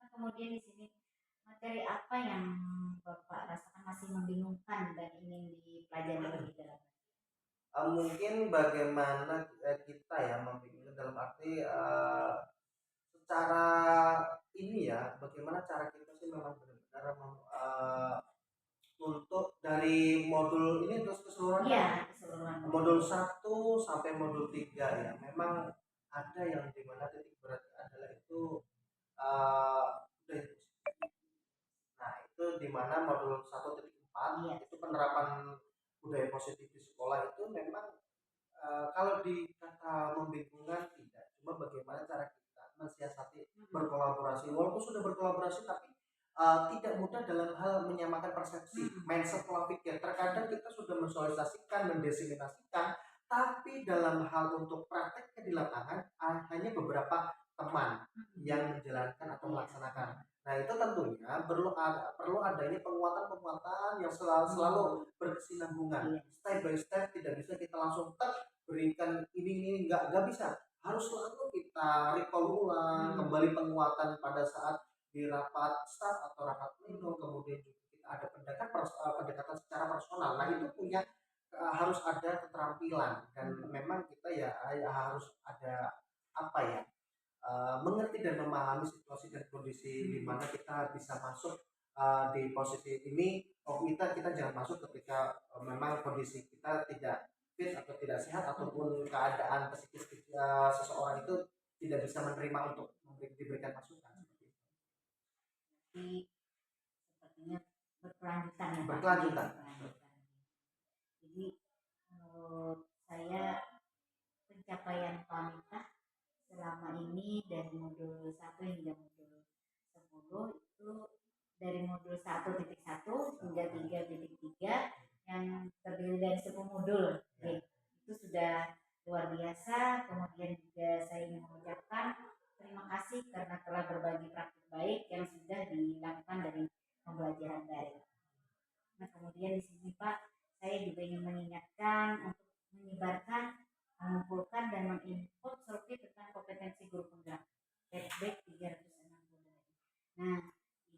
Nah kemudian di sini materi apa yang Bapak rasakan masih membingungkan dan ingin dipelajari lebih dalam? Mungkin bagaimana kita ya membingungkan dalam arti secara ini ya, bagaimana cara kita sih memang benar-benar untuk dari modul ini terus keseluruhan modul 1 sampai modul 3 ya, memang ada yang dimana titik berat adalah itu nah itu dimana modul 1.4 itu penerapan budaya positif di sekolah itu memang kalau dikata membingungkan tidak, cuma bagaimana cara kita mensiasati berkolaborasi, walaupun sudah berkolaborasi tapi tidak mudah dalam hal menyamakan persepsi, mindset pola pikir. Terkadang kita sudah mensosialisasikan, mendesiminasikan, tapi dalam hal untuk prakteknya di lapangan hanya beberapa teman yang menjalankan atau melaksanakan. Nah, itu tentunya perlu adanya penguatan-penguatan yang selalu berkesinambungan. Iya. Step by step, tidak bisa kita langsung berikan ini nggak bisa. Harus selalu kita recall ulang kembali penguatan pada saat di rapat staff atau rapat pleno, kemudian juga kita ada pendekatan secara personal. Nah, itu punya harus ada keterampilan dan memang kita ya harus ada apa ya, mengerti dan memahami situasi dan kondisi di mana kita bisa masuk di posisi ini. Oh, kita jangan masuk ketika memang kondisi kita tidak fit atau tidak sehat ataupun keadaan psikis seseorang itu tidak bisa menerima untuk diberikan masukan seperti itu. Jadi sepertinya berkelanjutan ya Pak. Berkelanjutan. Jadi menurut saya pencapaian Pamita selama ini dari modul 1 hingga modul 10 itu dari modul 1.1 hingga 3.3 yang terdiri dari 10 modul. Itu sudah luar biasa. Kemudian juga saya ingin mengucapkan terima kasih karena telah berbagi praktik baik yang sudah dilakukan dari pembelajaran daring. Nah, kemudian di sini Pak, saya juga ingin mengingatkan untuk menyebarkan, mengumpulkan dan menginput survei tentang kompetensi guru penggerak feedback 360 derajat. Nah,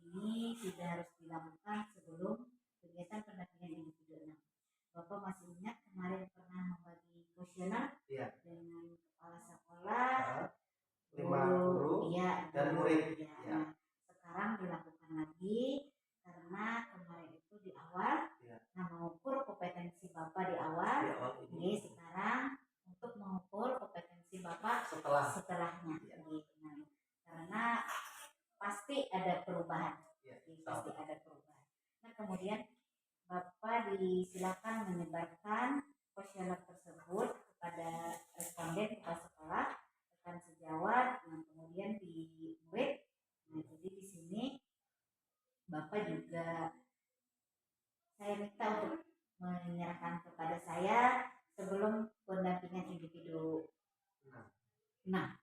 ini sudah harus dilakukan sebelum kegiatan pendampingan individu 6. Bapak masih ingat kemarin pernah membagi kuesioner dengan kepala sekolah, 5 guru dan murid. Ya. Nah, sekarang dilakukan lagi karena kemarin itu di awal, nah mengukur kompetensi Bapak di awal, ini sekarang untuk mengukur kompetensi Bapak setelahnya. Nah, karena pasti ada perubahan. Pasti ada perubahan. Nah, kemudian Bapak disilakan menyebarkan kuesioner tersebut kepada responden kepala sekolah, rekan sejawat, dan kemudian di murid. Nah, jadi di sini Bapak juga saya minta untuk menyerahkan kepada saya sebelum pendampingan individu 6. Nah,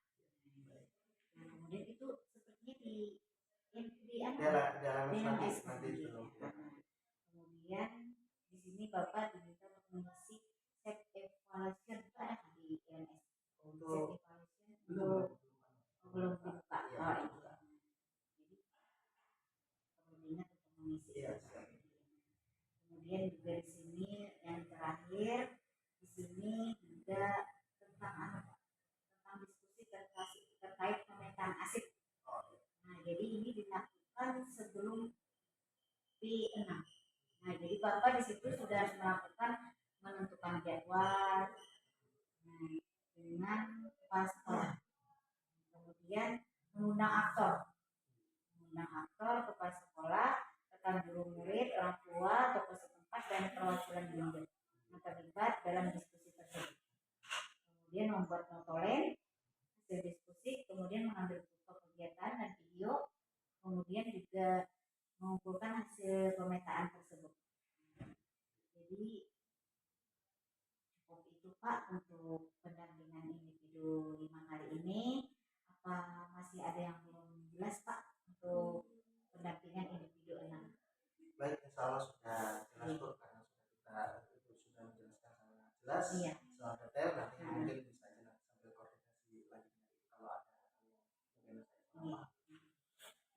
kemudian itu sepertinya di DLS nanti belum. Kemudian di sini Bapak diminta untuk mengisi set evaluation. Itu ada di DLS untuk set evaluation belum dibuka. Jadi perlu diingat untuk mengisi. Kemudian juga di sini yang terakhir, di sini juga tentang diskusi terkait pemetaan aset. Nah, jadi ini dilakukan sebelum P6. Nah, jadi Bapak di situ sudah melakukan menentukan jadwal dengan kepala sekolah. Kemudian mengundang aktor, kepala sekolah, rekan guru murid, orang tua, tokoh setempat, dan perwakilan bimbel yang terlibat dalam diskusi tersebut. Kemudian membuat notulen hasil diskusi, kemudian mengambil foto kegiatan dan video, kemudian juga mengumpulkan hasil pemetaan tersebut. Jadi cukup itu Pak untuk pendampingan individu 5 hari ini. Apa masih ada yang belum jelas Pak untuk pendampingan individu 6? Baik, insya Allah sudah jelas Bu, karena sudah menjelaskan sangat jelas, sangat detail. Nanti mungkin bisa jelas sambil koordinasi lagi kalau ada yang mungkin.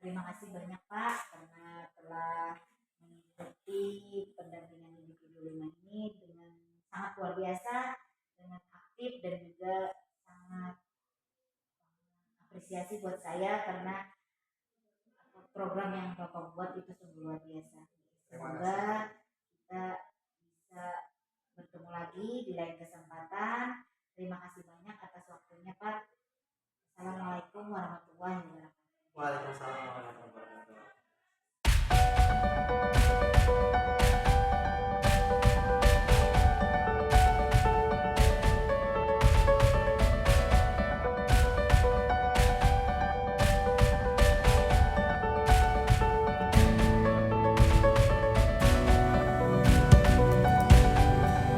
Terima kasih banyak Pak karena telah mengikuti pendampingan individu 5 ini dengan sangat luar biasa, dengan aktif dan juga sangat apresiasi buat saya karena program yang Bapak buat itu sungguh luar biasa. Semoga kita bisa bertemu lagi di lain kesempatan. Terima kasih banyak atas waktunya Pak. Assalamualaikum warahmatullahi wabarakatuh.